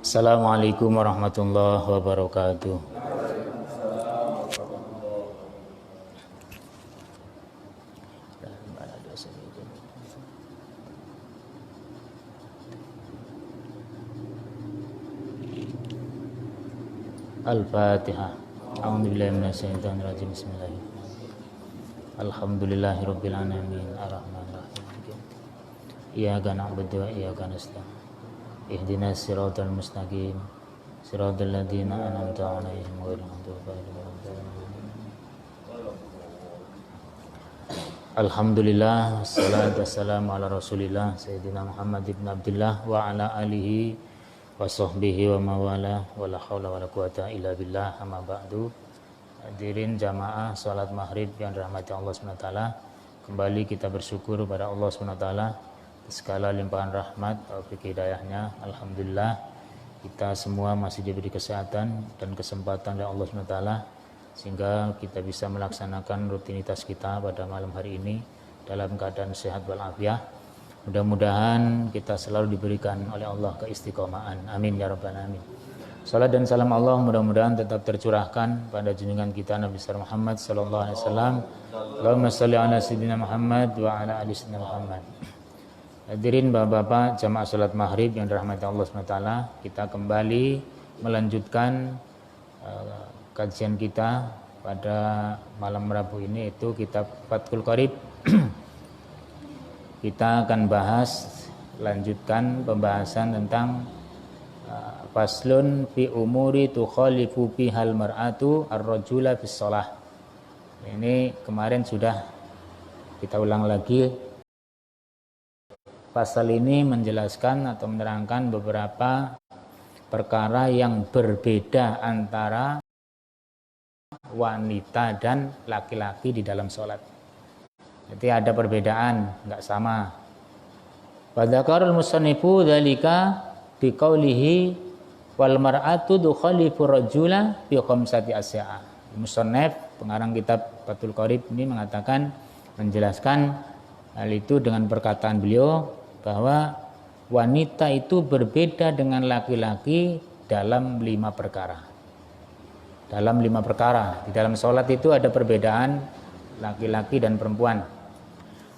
Assalamualaikum warahmatullahi wabarakatuh. Al-Fatihah. A'udzubillahi minasyaitonir rajim. Bismillahirrahmanirrahim. Alhamdulillahirabbil alamin arrahmanirrahim. Iyyaka na'budu wa iyyaka nasta'in. Ihdinas siratal mustaqim. Siratal ladzina an'amta 'alaihim ghairil maghdubi 'alaihim waladdallin. Alhamdulillah, wassalatu wassalamu ala Rasulillah Sayyidina Muhammad ibn Abdullah wa ala alihi wa sahbihi wa mawala wa la hawla wa la quwata illa billah, amma ba'du. Hadirin jamaah salat maghrib yang dirahmati Allah SWT, kembali kita bersyukur pada Allah SWT segala limpahan rahmat taufik hidayahnya. Alhamdulillah kita semua masih diberi kesehatan dan kesempatan oleh Allah SWT sehingga kita bisa melaksanakan rutinitas kita pada malam hari ini dalam keadaan sehat walafiat. Mudah-mudahan kita selalu diberikan oleh Allah keistiqomahan. Amin ya rabbal alamin. Salat dan salam Allah mudah-mudahan tetap tercurahkan pada junjungan kita Nabi besar Muhammad sallallahu alaihi wasallam. Allahumma shalli ala sayyidina Muhammad wa ala ali sayyidina Muhammad. Hadirin Bapak-bapak jamaah salat maghrib yang dirahmati Allah SWT, kita kembali melanjutkan kajian kita pada malam Rabu ini, yaitu kitab Fathul Qorib. Kita akan lanjutkan pembahasan tentang faslun fi umuri tukhalifu bihal mar'atu ar-rajula bis shalah. Ini kemarin sudah kita ulang lagi. Pasal ini menjelaskan atau menerangkan beberapa perkara yang berbeda antara wanita dan laki-laki di dalam sholat. Jadi ada perbedaan, enggak sama. Fadzakarul musannifu dzalika biqaulihi wal mar'atu tukhalifu rajula bi khamsati asya'a. Musannif pengarang kitab Fathul Qorib ini menjelaskan hal itu dengan perkataan beliau bahwa wanita itu berbeda dengan laki-laki dalam 5 perkara. Dalam 5 perkara. Di dalam sholat itu ada perbedaan laki-laki dan perempuan.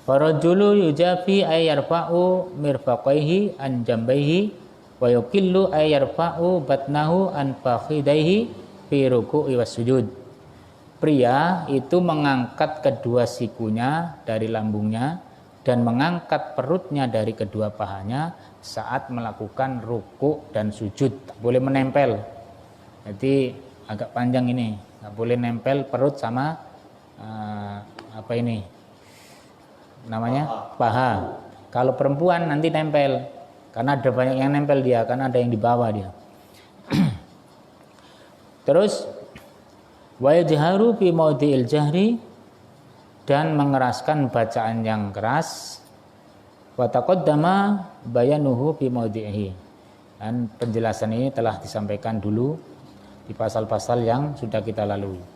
Farajulu yujafi ay yarfa'u mirfaqaihi an jambaihi wa yuqillu ay yarfa'u batnahu an fakhidaihi fi ruku'i was sujud. Pria itu mengangkat kedua sikunya dari lambungnya dan mengangkat perutnya dari kedua pahanya saat melakukan ruku dan sujud. Tak boleh menempel. Jadi agak panjang ini, tak boleh nempel perut sama apa ini namanya paha. Kalau perempuan nanti nempel, karena ada banyak yang nempel dia, karena ada yang di bawah dia. Terus wa yajharu fi maudhi'il jahri, dan mengeraskan bacaan yang keras. Wa taqaddama bayanuhu fi maudhi'ihi, dan penjelasan ini telah disampaikan dulu di pasal-pasal yang sudah kita lalui.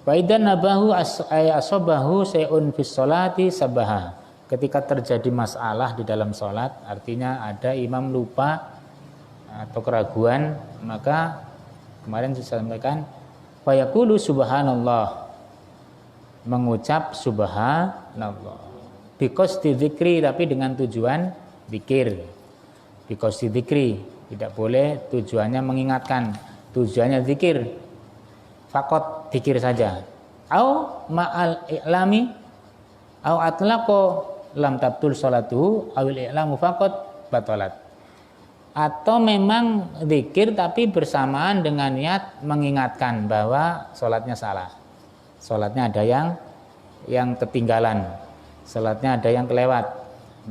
Wa idan nabahu asabahu sayun fis sholati sabaha. Ketika terjadi masalah di dalam sholat, artinya ada imam lupa atau keraguan, maka kemarin saya sampaikan fa yaqulu subhanallah, mengucap subhanallah bi qasdi dzikri, tapi dengan tujuan zikir. Bi qasdi dzikri, tidak boleh tujuannya mengingatkan, tujuannya zikir. Fakot zikir saja. Au ma'al i'lami au atlaqo lam tabtul sholatuhu awil i'lamu fakot batalat. Atau memang zikir tapi bersamaan dengan niat mengingatkan bahwa sholatnya salah. Sholatnya ada yang ketinggalan. Sholatnya ada yang kelewat.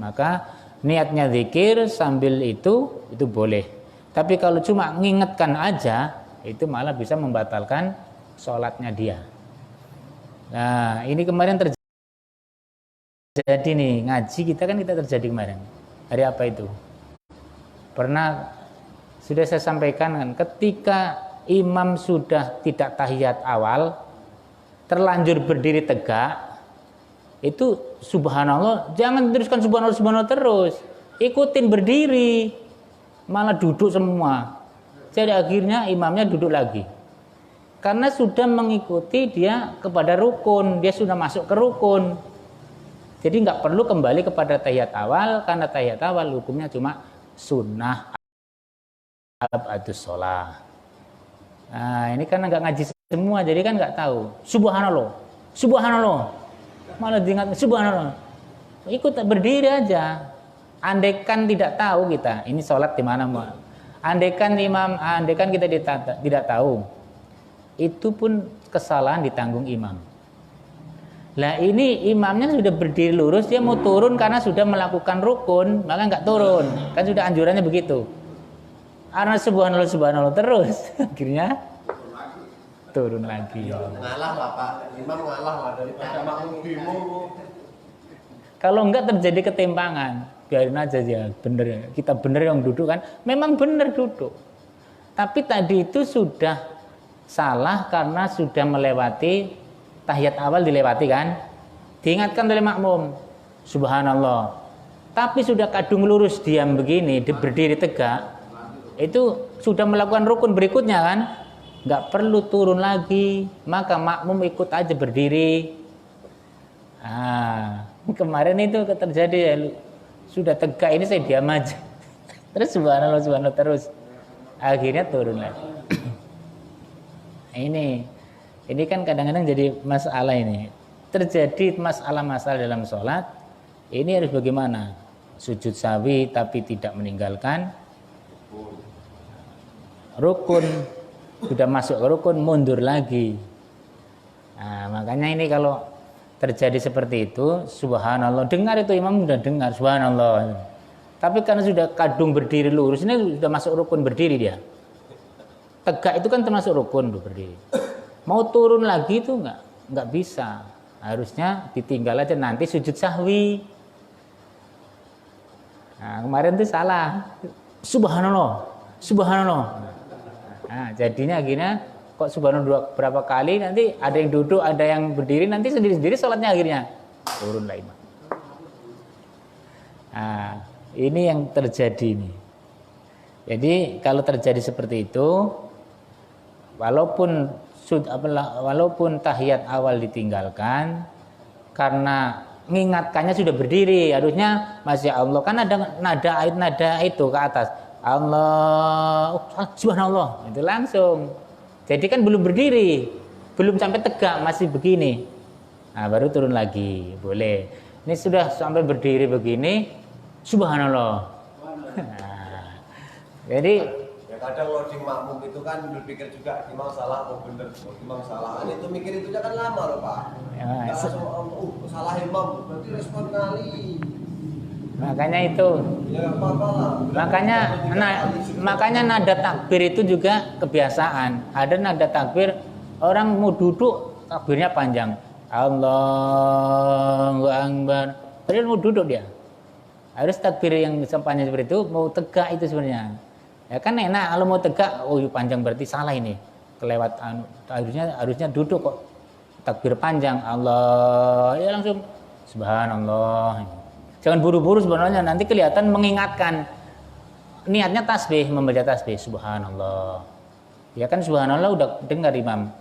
Maka niatnya zikir sambil itu boleh. Tapi kalau cuma mengingatkan aja, itu malah bisa membatalkan sholatnya dia. Nah, ini kemarin terjadi nih, ngaji kita terjadi kemarin. Hari apa itu? Sudah saya sampaikan kan, ketika imam sudah tidak tahiyat awal, terlanjur berdiri tegak, itu subhanallah, jangan teruskan subhanallah subhanallah terus, ikutin berdiri, malah duduk semua. Jadi akhirnya imamnya duduk lagi, karena sudah mengikuti dia kepada rukun, dia sudah masuk ke rukun. Jadi nggak perlu kembali kepada tahiyat awal, karena tahiyat awal hukumnya cuma sunnah abadus sholah. Nah ini karena nggak ngaji semua, jadi kan nggak tahu. Subhanallah, subhanallah, malah diingat subhanallah. Ikut berdiri aja. Andaikan tidak tahu kita, ini sholat di mana mau. Andaikan kita tidak tahu, itu pun kesalahan ditanggung imam. Lah ini imamnya sudah berdiri lurus, dia mau turun karena sudah melakukan rukun, maka nggak turun. Kan sudah anjurannya begitu. Karena subhanallah subhanallah terus, akhirnya turun lagi. Ngalah lah Pak, imam ngalah lah daripada makmum bingung. Kalau enggak terjadi ketimpangan, biarin aja ya, bener. Kita bener yang duduk kan, memang bener duduk. Tapi tadi itu sudah salah karena sudah melewati tahiyat awal, dilewati kan. Diingatkan oleh makmum, subhanallah. Tapi sudah kadung lurus diam begini, berdiri tegak, itu sudah melakukan rukun berikutnya kan. Nggak perlu turun lagi, maka makmum ikut aja berdiri. Kemarin itu terjadi ya, sudah tegak ini saya diam aja, terus subhanallah subhanallah terus, akhirnya turun lagi. Ini kan kadang-kadang jadi masalah ini, terjadi masalah-masalah dalam sholat. Ini harus bagaimana? Sujud sahwi tapi tidak meninggalkan rukun. Sudah masuk ke rukun, mundur lagi. Nah, makanya ini kalau terjadi seperti itu, subhanallah, dengar itu imam sudah dengar, subhanallah. Tapi karena sudah kadung berdiri lurus, ini sudah masuk rukun berdiri dia. Tegak itu kan termasuk rukun berdiri. Mau turun lagi itu nggak bisa. Harusnya ditinggal aja, nanti sujud sahwi. Nah, kemarin itu salah. Subhanallah, subhanallah. Nah, jadinya akhirnya kok subhanallah berapa kali, nanti ada yang duduk, ada yang berdiri, nanti sendiri-sendiri sholatnya akhirnya turun lah imam. Nah, ini yang terjadi nih. Jadi kalau terjadi seperti itu, walaupun tahiyat awal ditinggalkan, karena mengingatkannya sudah berdiri, harusnya masya Allah, kan ada nada itu ke atas. Allah, subhanallah, itu langsung. Jadi kan belum berdiri, belum sampai tegak, masih begini. Nah, baru turun lagi, boleh. Ini sudah sampai berdiri begini, subhanallah. Nah, jadi ya kadang kalau di makmum itu kan berpikir juga imam salah atau bener, imam salah. Itu mikir itu kan lama loh Pak. Ya, salah imam, berarti respon kali. Makanya itu, ya, makanya nada takbir itu juga kebiasaan. Ada nada takbir, orang mau duduk takbirnya panjang, Allahu Akbar. Padahal mau duduk dia, harus takbir yang panjang seperti itu. Mau tegak itu sebenarnya, ya kan enak. Kalau mau tegak, oh panjang berarti salah ini, kelewat. Harusnya duduk kok, takbir panjang, Allah, ya langsung subhanallah. Jangan buru-buru sebenarnya, nanti kelihatan mengingatkan. Niatnya tasbih, membaca tasbih, subhanallah. Ya kan subhanallah udah dengar imam.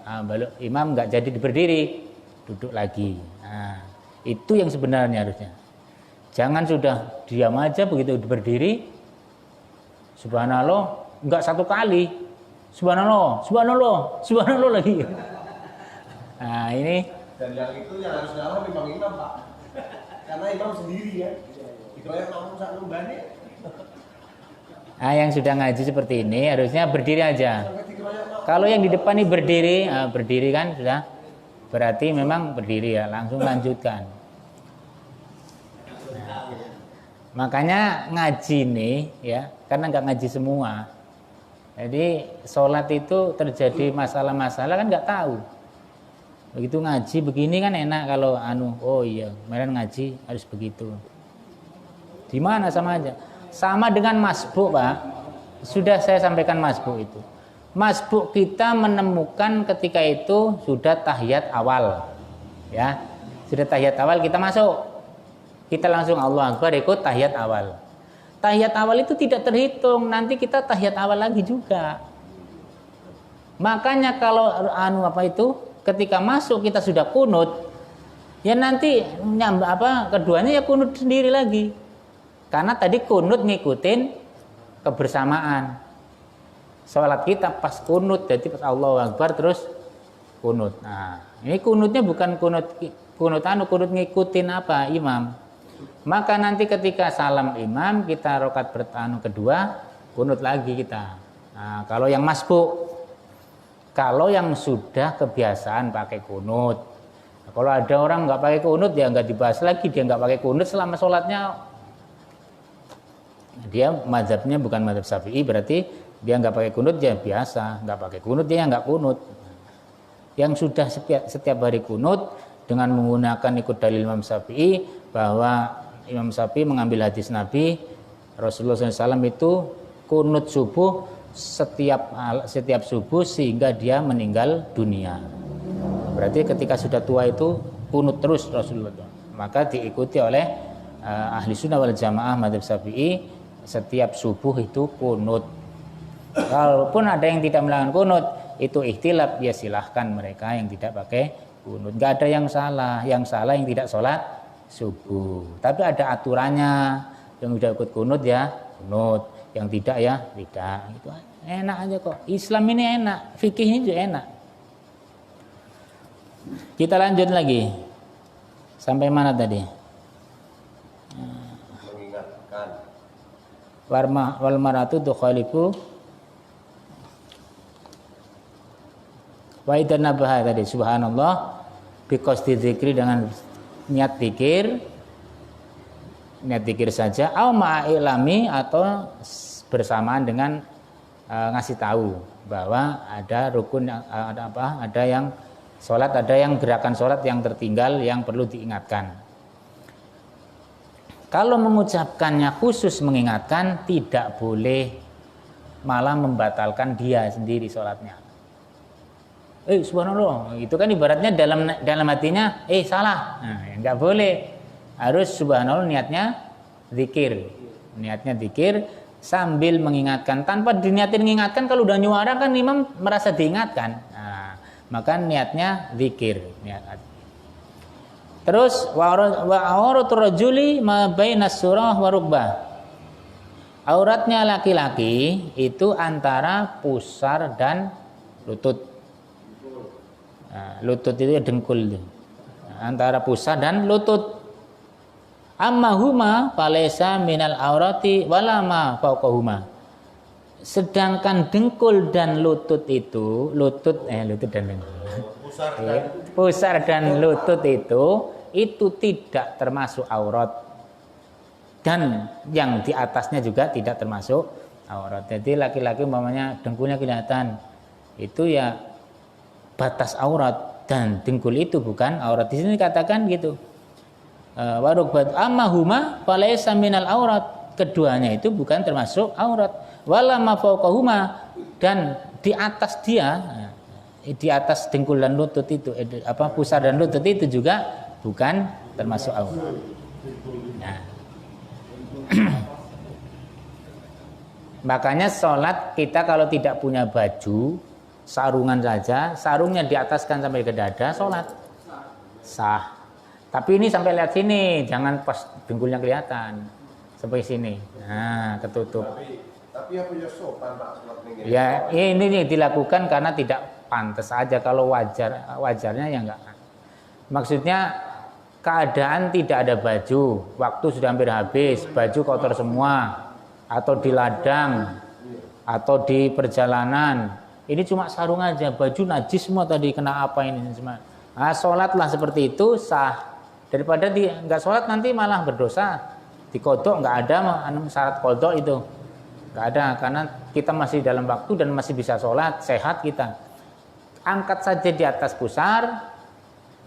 Imam nggak jadi berdiri, duduk lagi. Nah, itu yang sebenarnya harusnya. Jangan sudah diam aja begitu berdiri, subhanallah, nggak satu kali. Subhanallah, subhanallah, subhanallah lagi. Nah ini. Dan yang itu yang harus ngalah memang imam Pak. Karena imam sendiri ya, dikeroyok makmum sak numbane. Nah, yang sudah ngaji seperti ini harusnya berdiri aja. Kalau yang di depan ini berdiri kan sudah, berarti memang berdiri ya, langsung lanjutkan. Nah, makanya ngaji nih ya, karena nggak ngaji semua. Jadi sholat itu terjadi masalah-masalah kan nggak tahu. Begitu ngaji begini kan enak kalau oh iya kemarin ngaji harus begitu. Di mana sama aja. Sama dengan masbuk Pak. Sudah saya sampaikan masbuk itu. Masbuk kita menemukan ketika itu sudah tahiyat awal. Ya. Sudah tahiyat awal kita masuk. Kita langsung Allahu Akbar ikut tahiyat awal. Tahiyat awal itu tidak terhitung, nanti kita tahiyat awal lagi juga. Makanya kalau ketika masuk kita sudah kunut, ya nanti keduanya ya kunut sendiri lagi. Karena tadi kunut ngikutin kebersamaan. Sholat kita pas kunut, jadi pas Allahu Akbar terus kunut. Nah, ini kunutnya bukan kunut ngikutin imam. Maka nanti ketika salam imam kita rakaat kedua kunut lagi kita. Nah, kalau yang masbuk, kalau yang sudah kebiasaan pakai kunut. Nah, kalau ada orang nggak pakai kunut ya nggak dibahas lagi, dia nggak pakai kunut selama sholatnya. Dia mazhabnya bukan mazhab Syafi'i, berarti dia nggak pakai kunut ya biasa, nggak pakai kunut dia nggak kunut. Yang sudah setiap hari kunut dengan menggunakan ikut dalil Imam Syafi'i, bahwa Imam Syafi'i mengambil hadis Nabi Rasulullah SAW itu kunut subuh setiap subuh sehingga dia meninggal dunia. Berarti ketika sudah tua itu kunut terus Rasulullah. Maka diikuti oleh ahli sunnah wal jamaah madzhab Syafi'i, setiap subuh itu kunut. Kalaupun ada yang tidak melakukan kunut, itu ikhtilaf, ya silahkan mereka yang tidak pakai kunut. Gak ada yang salah yang tidak sholat subuh. Tapi ada aturannya, yang sudah ikut kunut ya kunut, yang tidak ya tidak. Itu enak aja kok. Islam ini enak, fikih ini juga enak. Kita lanjut lagi. Sampai mana tadi? Mengingatkan. Wal maratu tukhalifu wa idan nabaha tadi, subhanallah biqasdi dzikri, dengan niat zikir saja, au ma'ilami, atau bersamaan dengan ngasih tahu bahwa ada rukun, ada yang sholat, ada yang gerakan sholat yang tertinggal yang perlu diingatkan. Kalau mengucapkannya khusus mengingatkan, tidak boleh malah membatalkan dia sendiri sholatnya. Subhanallah, itu kan ibaratnya dalam hatinya salah. Nah, enggak boleh. Harus subhanallah niatnya zikir. Niatnya zikir sambil mengingatkan, tanpa diniatin mengingatkan. Kalau udah nyuara kan imam merasa diingatkan. Nah, maka niatnya zikir. Terus wa auratul rajuli ma bainas surah wa rukbah. Auratnya laki-laki itu antara pusar dan lutut. Nah, lutut itu ya dengkul itu. Antara pusar dan lutut. Amma huma falaysa minal aurati wala ma fawqahuma. Sedangkan dengkul dan lutut itu, pusar dan lutut itu tidak termasuk aurat. Dan yang di atasnya juga tidak termasuk aurat. Jadi laki-laki umpamanya dengkulnya kelihatan, itu ya batas aurat, dan dengkul itu bukan aurat. Di sini dikatakan gitu. Warukbat ammahuma falaysa minal aurat. Keduanya itu bukan termasuk aurat. Wala ma fawqahuma, dan di atas dia, di atas dengkul dan lutut itu, pusar dan lutut itu juga bukan termasuk aurat. Nah. Makanya sholat kita kalau tidak punya baju, sarungan saja, sarungnya di ataskan sampai ke dada, sholat sah. Tapi ini sampai lihat sini, jangan pas dengkulnya kelihatan sampai sini. Nah, ketutup. Tapi apa ya sopan Pak sholat ini? Ya, ini dilakukan karena tidak pantas aja. Kalau wajarnya ya enggak. Maksudnya keadaan tidak ada baju, waktu sudah hampir habis, baju kotor semua, atau di ladang, atau di perjalanan. Ini cuma sarung aja, baju najis semua tadi, kena apa ini semua. Nah, sholatlah seperti itu sah. Daripada nggak sholat nanti malah berdosa. Dikodok nggak ada syarat kodok itu, nggak ada, karena kita masih dalam waktu dan masih bisa sholat, sehat kita. Angkat saja di atas pusar,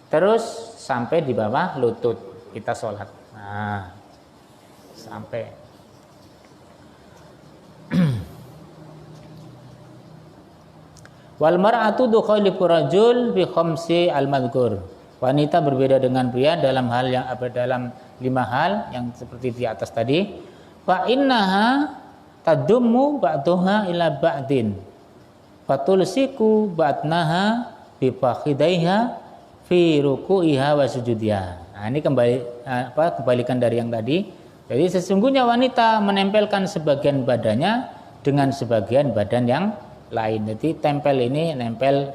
terus sampai di bawah lutut kita sholat. Nah, sampai. Wal mar'atu tukhalifu rajul bi khamsi al-madhkur. Wanita berbeda dengan pria dalam hal yang dalam 5 hal yang seperti di atas tadi. Fa innaha tadummu ba'daha ila ba'din. Fatulsiku ba'dnaha bi fakhidaiha fi ruku'iha wa sujudiha. Nah, ini kebalikan dari yang tadi. Jadi sesungguhnya wanita menempelkan sebagian badannya dengan sebagian badan yang lain. Jadi tempel ini nempel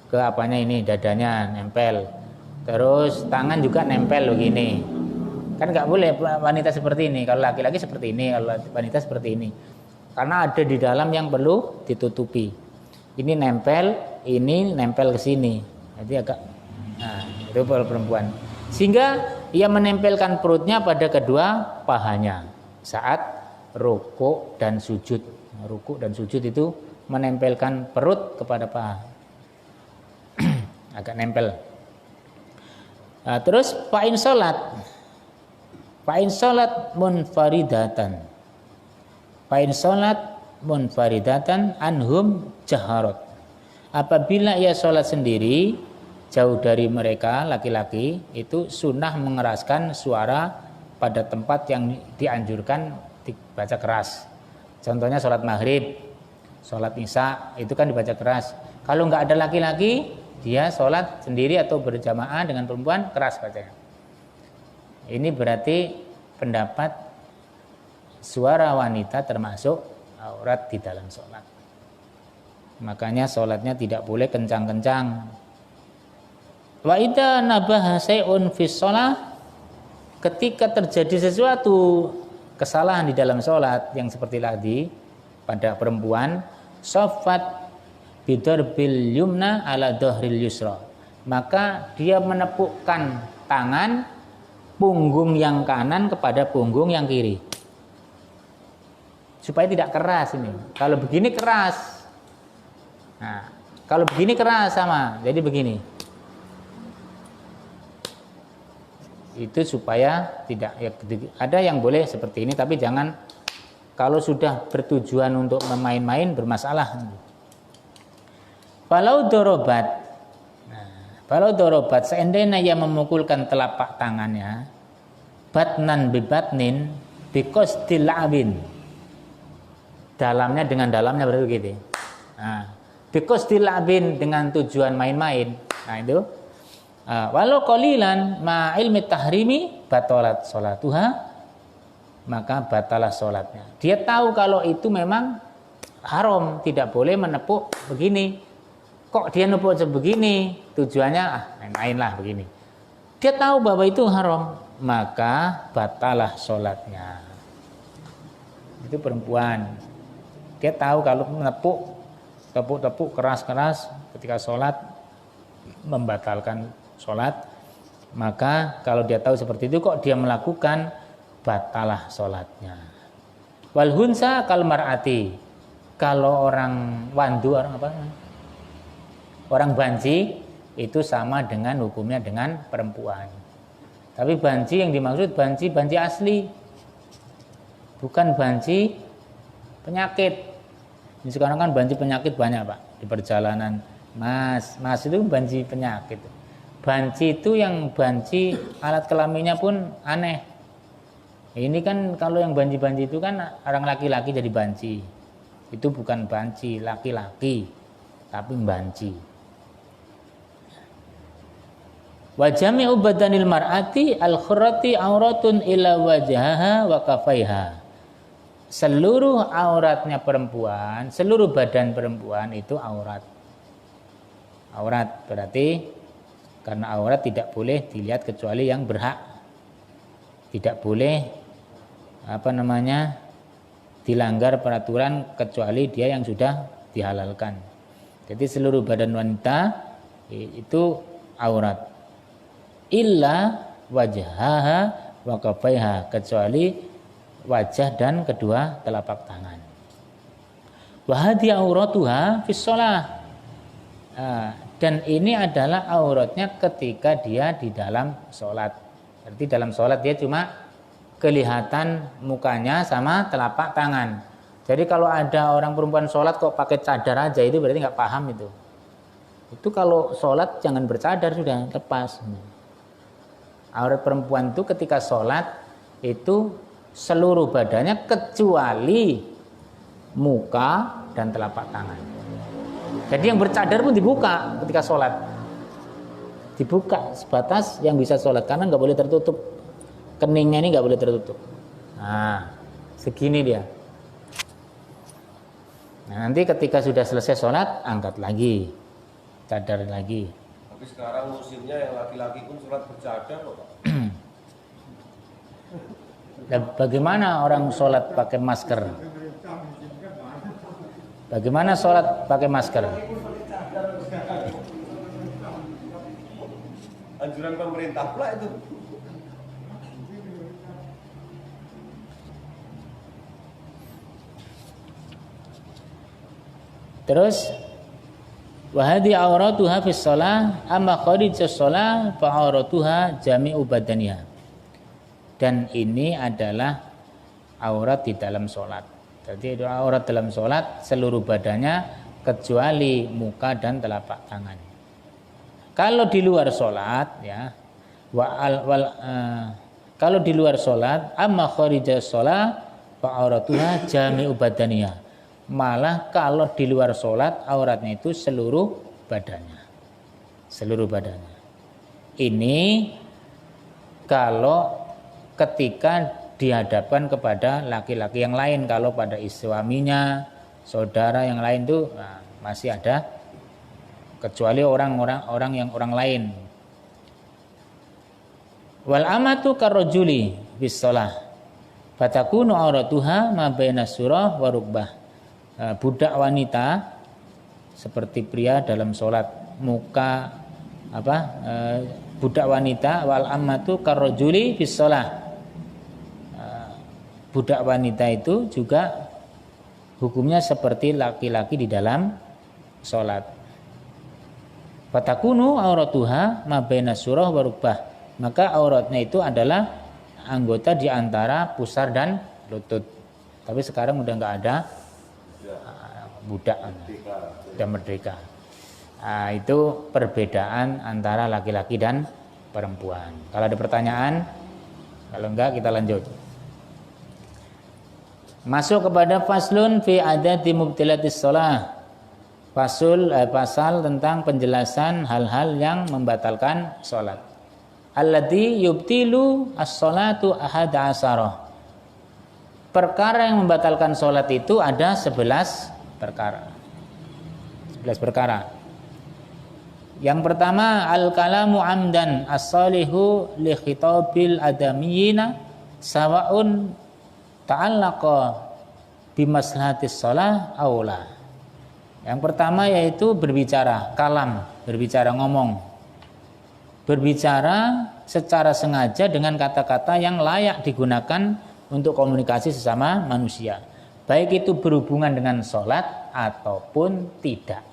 ke apanya ini, dadanya nempel. Terus tangan juga nempel begini. Kan nggak boleh wanita seperti ini. Kalau laki-laki seperti ini, kalau wanita seperti ini. Karena ada di dalam yang perlu ditutupi. Ini nempel ke sini. Jadi agak, nah itu perempuan. Sehingga ia menempelkan perutnya pada kedua pahanya saat rukuk dan sujud. Rukuk dan sujud itu menempelkan perut kepada paha. Agak nempel. Nah, terus fa'in sholat munfaridatan. Fa'in sholat munfaridatan anhum jaharot. Apabila ia sholat sendiri jauh dari mereka laki-laki, itu sunnah mengeraskan suara pada tempat yang dianjurkan dibaca keras. Contohnya sholat maghrib, sholat isya itu kan dibaca keras. Kalau nggak ada laki-laki, dia sholat sendiri atau berjamaah dengan perempuan, keras bacanya. Ini berarti pendapat suara wanita termasuk aurat di dalam sholat. Makanya sholatnya tidak boleh kencang-kencang. Wa idza nabaha syai'un fi shalah, ketika terjadi sesuatu kesalahan di dalam sholat yang seperti tadi pada perempuan, shaffat bidarbil yumna ala dhahril yusra, maka dia menepukkan tangan punggung yang kanan kepada punggung yang kiri supaya tidak keras ini. Kalau begini keras, nah kalau begini keras sama, jadi begini. Itu supaya tidak, ya, ada yang boleh seperti ini, tapi jangan kalau sudah bertujuan untuk main-main bermasalah. Falau dorobat, seandainya ia memukulkan telapak tangannya, batnan bibatnin biqasdil la'bin, dalamnya dengan dalamnya berarti begitu. Nah, biqasdil la'bin dengan tujuan main-main. Nah itu. Walau qalilan ma ilmi tahrimi batalat sholatuha, maka batalah sholatnya. Dia tahu kalau itu memang haram, tidak boleh menepuk begini. Kok dia nepuk sebegini, tujuannya main-main lah begini. Dia tahu bahwa itu haram, maka batalah sholatnya. Itu perempuan. Dia tahu kalau menepuk, tepuk-tepuk keras-keras ketika sholat membatalkan sholat, maka kalau dia tahu seperti itu kok dia melakukan, batalah sholatnya. Wal hunsa kal mar'ati, kalau orang wandu, orang banci itu sama dengan hukumnya dengan perempuan. Tapi banci yang dimaksud banci asli, bukan banci penyakit. Ini sekarang kan banci penyakit banyak Pak di perjalanan. Mas itu banci penyakit. Banci itu yang banci alat kelaminnya pun aneh. Ini kan kalau yang banci-banci itu kan orang laki-laki jadi banci. Itu bukan banci laki-laki, tapi banci. Wa jami'u badanil mar'ati al-khurrati auratun ila wajhaha wa kafaiha. Seluruh auratnya perempuan, seluruh badan perempuan itu aurat. Aurat berarti karena aurat tidak boleh dilihat kecuali yang berhak. Tidak boleh dilanggar peraturan kecuali dia yang sudah dihalalkan. Jadi seluruh badan wanita itu aurat. Illa wajhaha wa kafaiha, kecuali wajah dan kedua telapak tangan. Wa hadhi auratuha fi shalah. Dan ini adalah auratnya ketika dia di dalam sholat. Berarti dalam sholat dia cuma kelihatan mukanya sama telapak tangan. Jadi kalau ada orang perempuan sholat kok pakai cadar aja, itu berarti nggak paham itu. Itu kalau sholat jangan bercadar, sudah lepas. Aurat perempuan itu ketika sholat itu seluruh badannya kecuali muka dan telapak tangan. Jadi yang bercadar pun dibuka ketika sholat. Dibuka sebatas yang bisa sholat, karena nggak boleh tertutup. Keningnya ini nggak boleh tertutup. Nah, segini dia. Nah, nanti ketika sudah selesai sholat, angkat lagi, cadar lagi. Tapi sekarang musimnya yang laki-laki pun sholat bercadar kok, Pak. Dan bagaimana orang sholat pakai masker? Bagaimana sholat pakai masker? Anjuran pemerintah pula itu. Terus wahadi auratuha fis shalah amma kharijus shalah fa auratuha jami'u badaniha. Dan ini adalah aurat di dalam sholat. Jadi aurat dalam sholat seluruh badannya kecuali muka dan telapak tangan. Kalau di luar sholat, ya, kalau di luar sholat, amma kharijus sholat fa auratuha jami'u badaniha. Malah kalau di luar sholat auratnya itu seluruh badannya. Seluruh badannya. Ini kalau ketika dihadapkan kepada laki-laki yang lain. Kalau pada suaminya, saudara yang lain itu masih ada, kecuali orang yang orang lain. Wal amatu karrajuli bis shalah fatakunu auratuha ma baina surah wa rukbah. Budak wanita seperti pria dalam sholat, muka budak wanita wal ammatu karrajuli bis shalah. Budak wanita itu juga hukumnya seperti laki-laki di dalam sholat. Fatakunu auratuha ma baina surah wa rukbah. Maka auratnya itu adalah anggota di antara pusar dan lutut. Tapi sekarang udah nggak ada budak, udah merdeka. Nah, itu perbedaan antara laki-laki dan perempuan. Kalau ada pertanyaan, kalau enggak kita lanjut. Masuk kepada faslun fi adati mubtilatis shalah. Pasal tentang penjelasan hal-hal yang membatalkan salat. Allati yubtilu as-salatu ahada asarah. Perkara yang membatalkan salat itu ada 11 perkara. 11 perkara. Yang pertama al-kalamu amdan as-salihu li khitabil adamiyina sawa'un ta'allaqa bimaslahatis shalah aula. Yang pertama yaitu berbicara, kalam, berbicara, ngomong. Berbicara secara sengaja dengan kata-kata yang layak digunakan untuk komunikasi sesama manusia. Baik itu berhubungan dengan sholat ataupun tidak.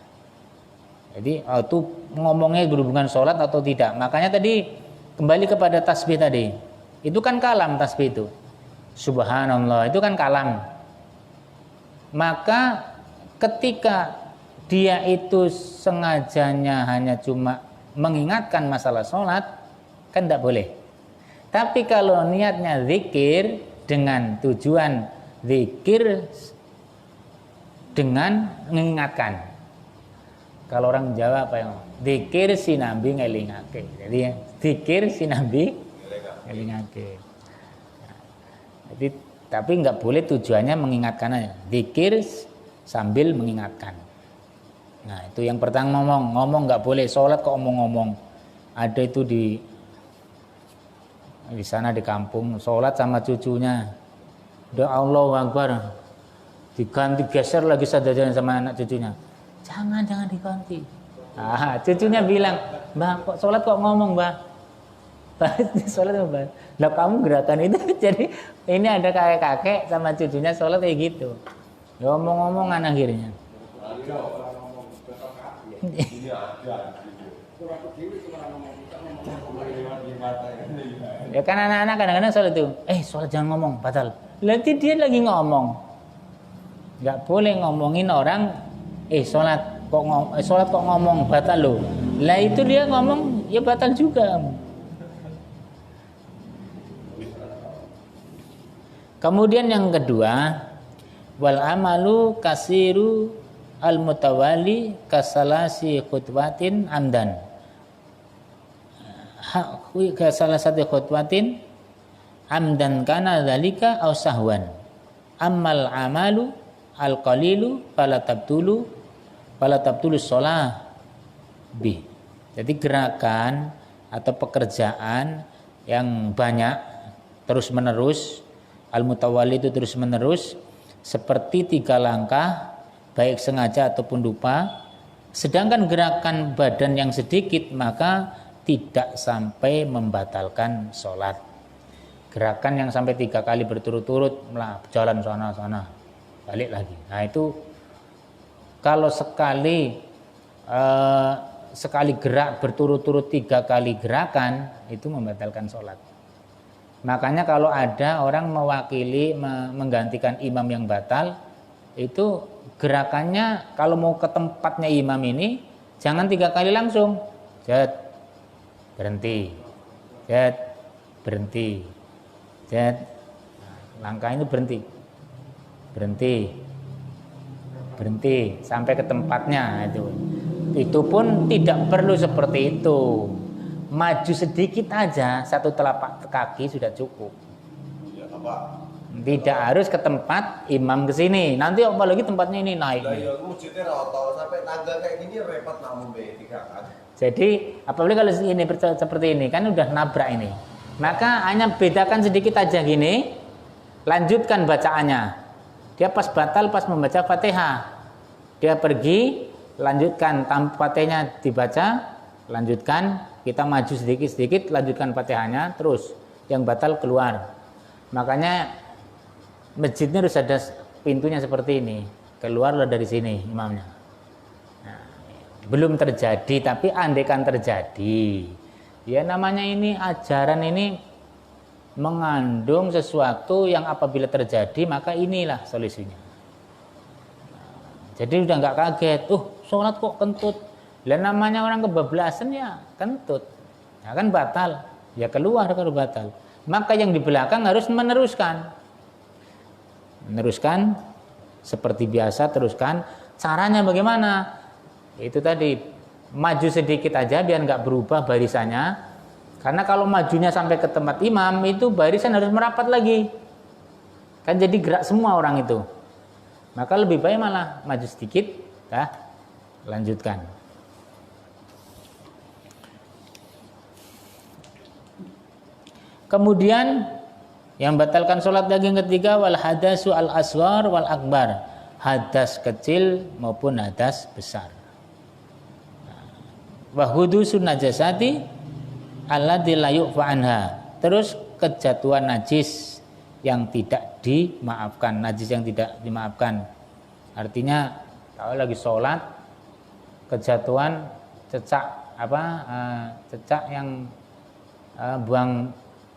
Jadi itu ngomongnya berhubungan sholat atau tidak. Makanya tadi kembali kepada tasbih tadi. Itu kan kalam tasbih itu. Subhanallah itu kan kalam. Maka ketika dia itu sengajanya hanya cuma mengingatkan masalah sholat, kan tidak boleh. Tapi kalau niatnya zikir dengan tujuan zikir dengan mengingatkan. Kalau orang Jawa apa yang zikir sinambi ngelingake. Jadi zikir sinambi ngelingake. Jadi tapi nggak boleh tujuannya mengingatkan aja. Zikir sambil mengingatkan. Nah itu yang pertama ngomong nggak boleh. Sholat kok ngomong-ngomong. Ada itu di sana di kampung sholat sama cucunya. Udah Allahu Akbar, diganti geser lagi sajadah sama anak cucunya. Jangan diganti. Cucunya bilang, Mbah kok sholat kok ngomong Mbah? Sholat Mbah. Lah kamu gerakan itu jadi ini ada kakek-kakek sama cucunya sholat kayak gitu. Ngomong-ngomongan akhirnya. Ya kan anak-anak kadang-kadang sholat itu, sholat jangan ngomong, batal. Nanti dia lagi ngomong. Nggak boleh ngomongin orang, sholat sholat kok ngomong batal loh. Lah itu dia ngomong ya batal juga. Kemudian yang kedua, wal amalu kasiru al mutawali kasalasi khutwatin amdan. Kasalasati khutwatin amdan kana dzalika aw sahwan. Ammal amalu al qalilu fala tabtulu shalah bi. Jadi gerakan atau pekerjaan yang banyak terus menerus, al-mutawali itu terus menerus, seperti 3 langkah baik sengaja ataupun lupa. Sedangkan gerakan badan yang sedikit maka tidak sampai membatalkan sholat. Gerakan yang sampai 3 kali berturut-turut, jalan sana balik lagi. Nah itu kalau sekali gerak berturut-turut 3 kali gerakan itu membatalkan sholat. Makanya kalau ada orang mewakili menggantikan imam yang batal, itu gerakannya kalau mau ke tempatnya imam ini jangan 3 kali langsung. Jat, berhenti. Jat, berhenti. Jat, langkah itu berhenti. Berhenti sampai ke tempatnya itu. Itu pun tidak perlu seperti itu. Maju sedikit aja 1 telapak kaki sudah cukup. Ya, Pak. Tidak harus ke tempat imam ke sini. Nanti apalagi tempatnya ini naik. Lah ya masjidnya rata sampai tangga kayak gini repot namun kan. Jadi apalagi kalau ini seperti ini kan udah nabrak ini. Maka hanya bedakan sedikit aja gini. Lanjutkan bacaannya. Dia pas batal pas membaca Fatihah. Dia pergi, lanjutkan Fatihahnya dibaca, lanjutkan. Kita maju sedikit-sedikit, lanjutkan Fatihahnya, terus yang batal keluar. Makanya masjidnya harus ada pintunya seperti ini. Keluarlah dari sini imamnya. Nah, belum terjadi, tapi andaikan terjadi, ya namanya ini ajaran ini mengandung sesuatu yang apabila terjadi maka inilah solusinya. Jadi udah nggak kaget, sholat kok kentut. Lah namanya orang kebablasan ya kentut, ya kan batal, ya keluar kalau batal. Maka yang di belakang harus meneruskan seperti biasa, teruskan. Caranya bagaimana? Itu tadi, maju sedikit aja biar nggak berubah barisannya. Karena kalau majunya sampai ke tempat imam itu barisan harus merapat lagi, kan jadi gerak semua orang itu. Maka lebih baik malah maju sedikit, lanjutkan. Kemudian yang batalkan sholat lagi yang ketiga, wal hadasu al asghar wal akbar, hadas kecil maupun hadas besar. Wa hudusun najasati alladzi la yu'fa anha. Terus kejatuhan najis yang tidak dimaafkan, najis yang tidak dimaafkan. Artinya kalau lagi sholat kejatuhan cecak cecak yang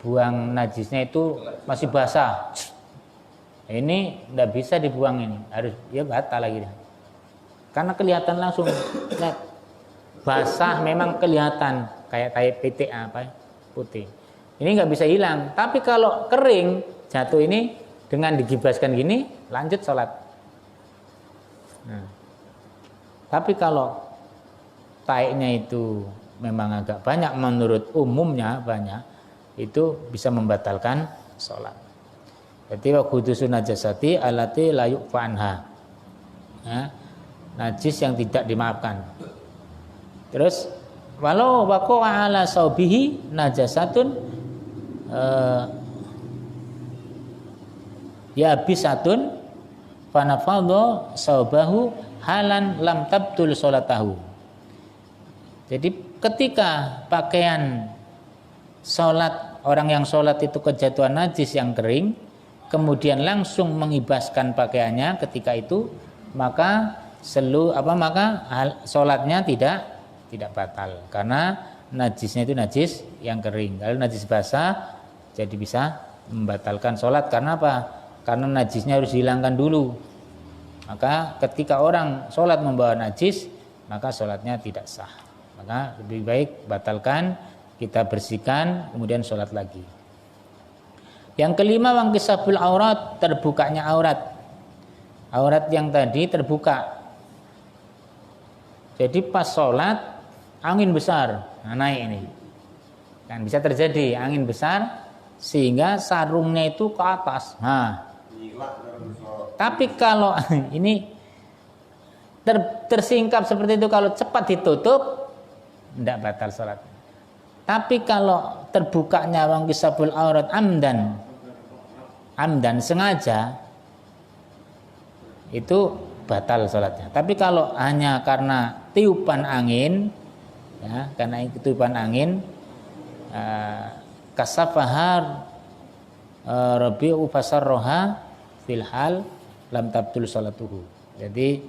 buang najisnya itu masih basah. Ini tidak bisa dibuang, ini harus ya batal lagi. Karena kelihatan langsung, basah memang kelihatan kayak PTA putih. Ini nggak bisa hilang. Tapi kalau kering jatuh ini dengan digibaskan gini, lanjut sholat. Nah, tapi kalau taiknya itu memang agak banyak, menurut umumnya banyak, itu bisa membatalkan sholat. Jadi wa hudusun najasati allati la yu'fa anha. Najis yang tidak dimaafkan. Terus walau waqa'a ala saubihi najasatun yabisatun fanafadha saubahu halan lam tabtul sholatahu. Jadi ketika pakaian sholat, orang yang sholat itu kejatuhan najis yang kering, kemudian langsung mengibaskan pakaiannya ketika itu, maka sholatnya tidak batal, karena najisnya itu najis yang kering. Kalau najis basah jadi bisa membatalkan sholat. Karena apa? Karena najisnya harus dihilangkan dulu. Maka ketika orang sholat membawa najis, maka sholatnya tidak sah. Maka lebih baik batalkan, kita bersihkan, kemudian sholat lagi. Yang kelima, wangkisabul aurat, terbukanya aurat. Aurat yang tadi terbuka. Jadi pas sholat angin besar, naik ini. Kan bisa terjadi angin besar sehingga sarungnya itu ke atas. Nah, tapi kalau ini tersingkap seperti itu, kalau cepat ditutup tidak batal sholat. Tapi kalau terbukanya wangkisabul aurat amdan sengaja, itu batal sholatnya. Tapi kalau hanya karena tiupan angin, ya, karena tiupan angin, kasafahar rabi'u fasarroha fil hal lam tabtul sholatuhu. Jadi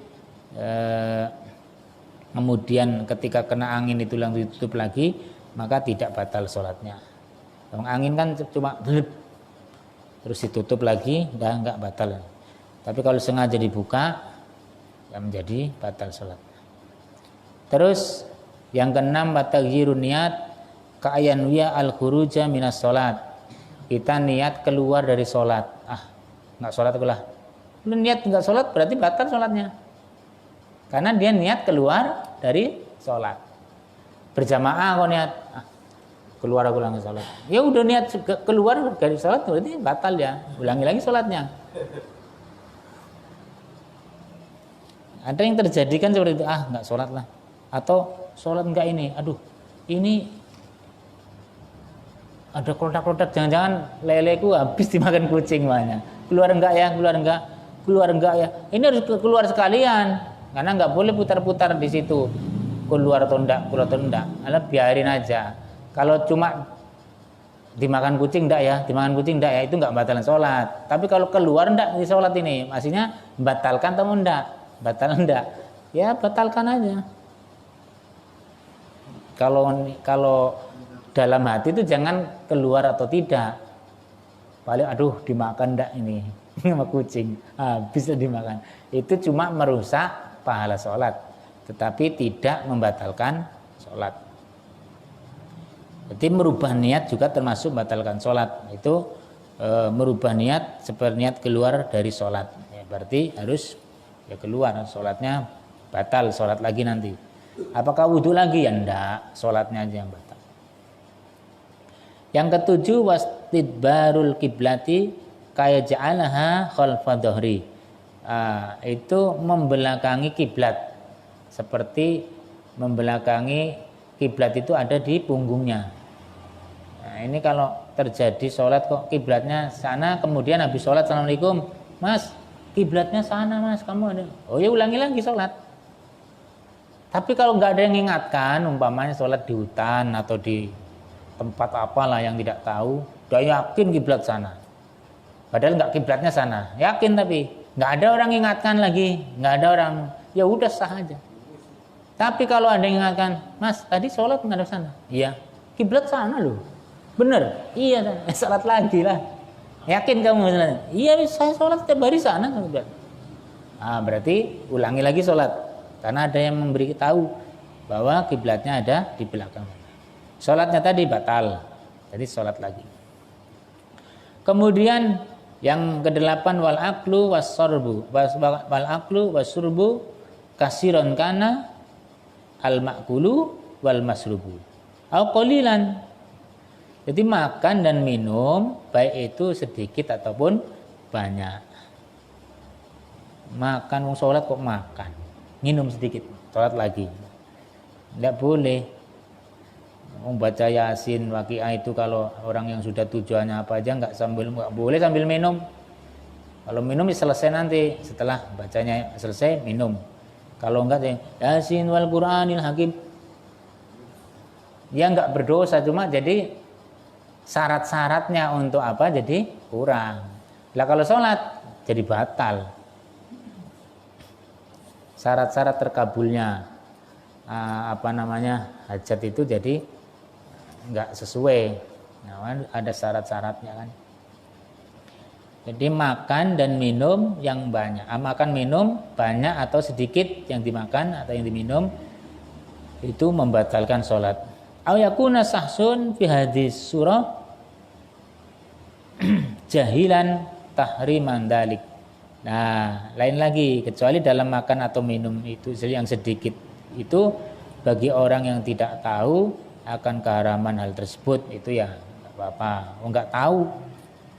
kemudian ketika kena angin itu langsung ditutup lagi, maka tidak batal sholatnya. Angin kan cuma terus ditutup lagi, enggak batal. Tapi kalau sengaja dibuka, ya menjadi batal sholat. Terus yang keenam, bataghirun niat ka'ayanwiya al-khuruja minas sholat. Kita niat keluar dari sholat. Enggak sholat akulah. Lu niat enggak sholat berarti batal sholatnya. Karena dia niat keluar dari sholat. Berjamaah kok niat, keluar aku langsung sholat. Ya udah niat keluar dari sholat berarti batal ya. Ulangi lagi sholatnya. Ada yang terjadi kan seperti itu, enggak sholat lah. Atau sholat enggak ini, ini ada kotak-kotak, jangan-jangan leleku habis dimakan kucing banyak. Keluar enggak ya, keluar enggak ya. Ini harus keluar sekalian, karena enggak boleh putar-putar di situ. Keluar atau enggak. Alah biarin aja. Kalau cuma dimakan kucing enggak ya, itu enggak batalan sholat. Tapi kalau keluar enggak di sholat ini, maksudnya batalkan atau enggak? Batal enggak? Ya batalkan aja. Kalau dalam hati itu jangan keluar atau tidak. Paling dimakan enggak ini sama kucing, bisa dimakan. Itu cuma merusak pahala sholat, tetapi tidak membatalkan sholat. Jadi merubah niat juga termasuk membatalkan sholat. Itu merubah niat seperti niat keluar dari sholat. Ya, berarti harus keluar, sholatnya batal, sholat lagi nanti. Apakah wudhu lagi? Ya enggak, sholatnya aja yang batal. Yang ketujuh, wastidbarul kiblati kaya ja'alaha khalfa dhahri. Itu membelakangi kiblat, seperti membelakangi kiblat itu ada di punggungnya. Nah, ini kalau terjadi sholat kok kiblatnya sana, kemudian habis sholat, assalamualaikum mas, kiblatnya sana mas, kamu ada. Oh ya ulangi lagi sholat. Tapi kalau nggak ada yang mengingatkan, umpamanya sholat di hutan atau di tempat apalah yang tidak tahu, udah yakin kiblat sana. Padahal nggak kiblatnya sana, yakin tapi nggak ada orang ingatkan lagi, nggak ada orang, ya udah sah aja. Tapi kalau ada yang ingatkan, mas tadi sholat nggak ada sana, iya, kiblat sana loh, bener, iya, sholat lagi lah. Yakin kamu? Iya, saya sholat setiap hari sana. Berarti ulangi lagi sholat, karena ada yang memberi tahu bahwa kiblatnya ada di belakang. Sholatnya tadi batal, jadi sholat lagi. Kemudian yang kedelapan, wal aklu wasurbu kasiron kana al makulu wal masrubu au qalilan. Jadi makan dan minum, baik itu sedikit ataupun banyak. Makan, sholat kok makan, minum sedikit, sholat lagi. Tidak boleh. Membaca Yasin, Waqiah itu kalau orang yang sudah tujuannya apa aja nggak boleh sambil minum. Kalau minum selesai nanti, setelah bacanya selesai minum. Kalau enggak Yasin wal Qur'anil Hakim. Dia nggak berdosa, cuma jadi syarat-syaratnya untuk apa jadi kurang. Lah kalau sholat jadi batal. Syarat-syarat terkabulnya hajat itu jadi nggak sesuai. Nah, ada syarat-syaratnya kan. Jadi makan dan minum yang banyak. Makan minum banyak atau sedikit yang dimakan atau yang diminum itu membatalkan sholat. Aw yakuna sahsun fi hadis surah jahilan tahriman dalik. Nah, lain lagi kecuali dalam makan atau minum itu yang sedikit itu bagi orang yang tidak tahu akan keharaman hal tersebut itu ya nggak apa-apa. Oh nggak tahu,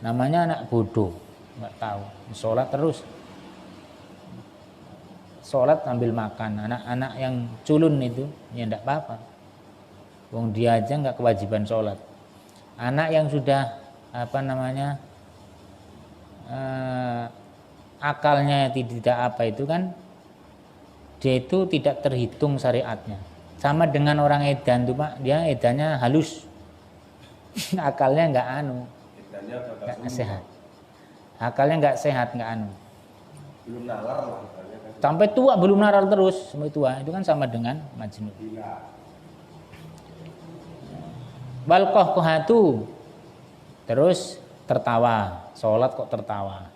namanya anak bodoh, nggak tahu. Sholat terus, sholat sambil makan. Anak-anak yang culun itu ya nggak apa-apa. Wong dia aja nggak kewajiban sholat. Anak yang sudah akalnya tidak apa itu kan dia itu tidak terhitung syariatnya. Sama dengan orang edan tuh Pak, dia edannya halus. Akalnya nggak nggak sehat. Akalnya nggak sehat, nggak belum nalar lah. Sampai tua belum nalar terus, sampai tua itu kan sama dengan majnun. Wal qahqahatu, terus tertawa, sholat kok tertawa.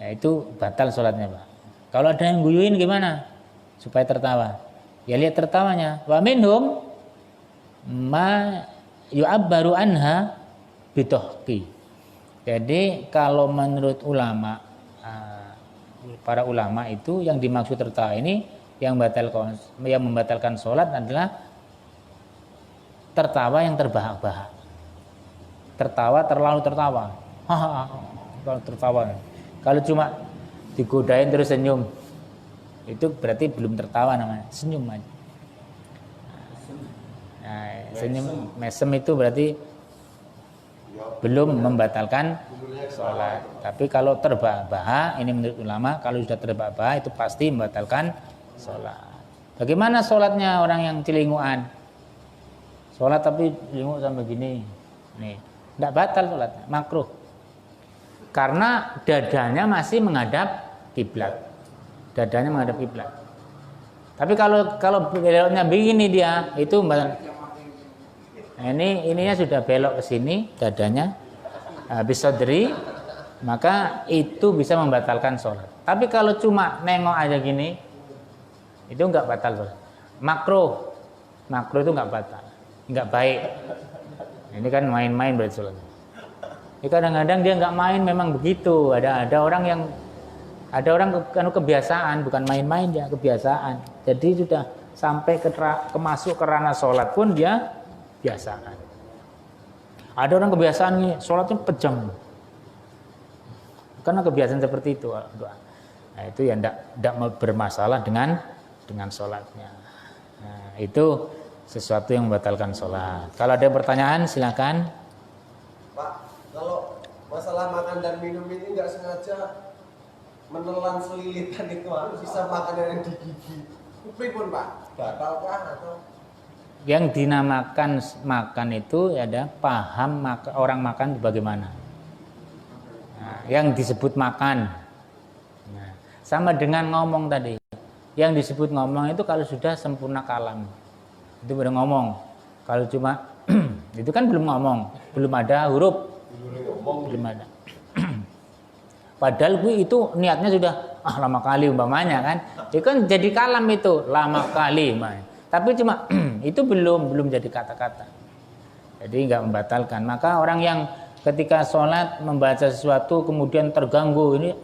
Ya, itu batal sholatnya Pak. Kalau ada yang guyuin gimana supaya tertawa? Ya lihat tertawanya. Wa minhum ma yu'abbaru anha bitohki. Jadi kalau menurut ulama, para ulama itu yang dimaksud tertawa ini yang membatalkan sholat adalah tertawa yang terbahak-bahak. Tertawa terlalu tertawa. Kalau tertawa. Kalau cuma digodain terus senyum, itu berarti belum tertawa namanya, senyum aja. Nah, senyum mesem itu berarti belum membatalkan sholat. Tapi kalau terbahak-bahak, ini menurut ulama, kalau sudah terbahak-bahak itu pasti membatalkan sholat. Bagaimana sholatnya orang yang celinguan? Sholat tapi celingu sampai gini, nih, tidak batal sholatnya, makruh. Karena dadanya masih menghadap kiblat. Dadanya menghadap kiblat. Tapi kalau beloknya begini dia, itu nah, ininya sudah belok ke sini dadanya habis sadri, maka itu bisa membatalkan sholat. Tapi kalau cuma nengok aja gini, itu enggak batal sholat. Makruh itu enggak batal, enggak baik. Ini kan main-main berarti sholat. Ya, kadang-kadang dia nggak main memang begitu. Ada orang kebiasaan, bukan main-main ya, kebiasaan. Jadi sudah sampai masuk ke ranah sholat pun dia biasaan. Ada orang kebiasaan nih sholatnya pejam, karena kebiasaan seperti itu. Nah, itu ya tidak bermasalah dengan sholatnya. Nah, itu sesuatu yang membatalkan sholat. Kalau ada pertanyaan silakan. Pak, kalau masalah makan dan minum ini nggak sengaja menelan selilitan itu bisa makan yang di gigi. Pripun Pak? Batalkah atau? Yang dinamakan makan itu ada paham orang makan itu bagaimana. Nah, yang disebut makan. Nah, sama dengan ngomong tadi. Yang disebut ngomong itu kalau sudah sempurna kalam. Itu baru ngomong. Kalau cuma itu kan belum ngomong, belum ada huruf. Belum ada. Padahal itu niatnya sudah lama kali umpamanya kan. Itu kan jadi kalam itu lama kali. Tapi cuma itu belum jadi kata-kata. Jadi enggak membatalkan. Maka orang yang ketika sholat membaca sesuatu kemudian terganggu ini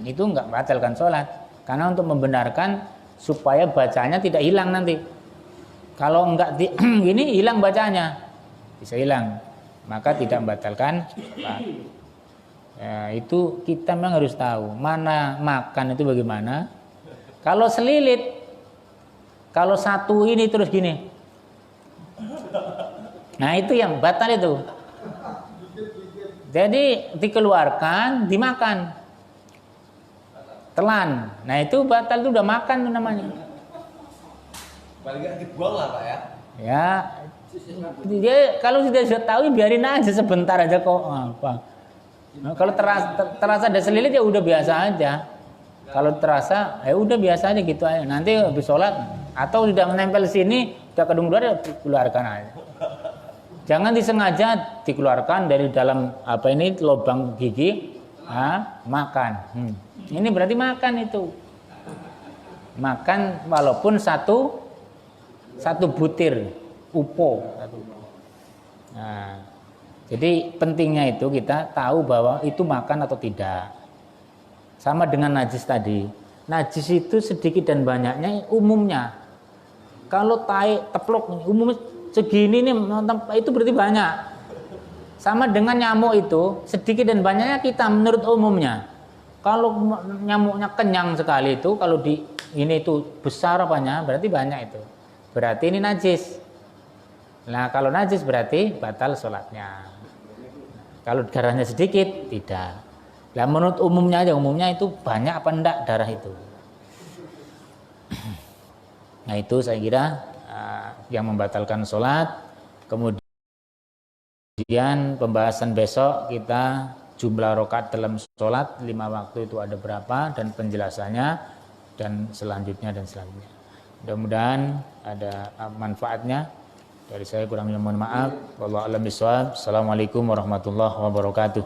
itu enggak membatalkan sholat. Karena untuk membenarkan supaya bacanya tidak hilang nanti. Kalau enggak gini hilang bacanya, bisa hilang. Maka tidak membatalkan sholat. Ya, itu kita memang harus tahu mana makan itu bagaimana. Kalau selilit, kalau satu ini terus gini, nah itu yang batal itu. Jadi dikeluarkan, dimakan, telan. Nah itu batal, itu udah makan tuh namanya. Paling nggak dibuang lah Pak ya. Ya, dia kalau sudah tahu biarin aja sebentar aja kok apa. Nah, kalau terasa ada selilit ya udah biasa aja. Kalau terasa ya udah biasa aja gitu aja. Nanti habis sholat atau sudah menempel sini, udah kedung luar ya keluarkan aja. Jangan disengaja dikeluarkan dari dalam lubang gigi, makan. Ini berarti makan itu. makan walaupun satu butir upo. Nah, jadi pentingnya itu kita tahu bahwa itu makan atau tidak. Sama dengan najis tadi. Najis itu sedikit dan banyaknya umumnya. Kalau tai teplok umum segini nih itu berarti banyak. Sama dengan nyamuk itu sedikit dan banyaknya kita menurut umumnya. Kalau nyamuknya kenyang sekali itu, kalau di ini itu besar apanya, berarti banyak itu. Berarti ini najis. Nah, kalau najis berarti batal sholatnya. Kalau darahnya sedikit, tidak. Nah, menurut umumnya aja, umumnya itu banyak apa enggak darah itu. Nah, itu saya kira yang membatalkan sholat. Kemudian pembahasan besok kita jumlah rakaat dalam sholat 5 waktu itu ada berapa dan penjelasannya dan selanjutnya. Mudah-mudahan ada manfaatnya. Dari saya kurang mohon maaf. Wallahu a'lam bishawab. Assalamualaikum warahmatullahi wabarakatuh.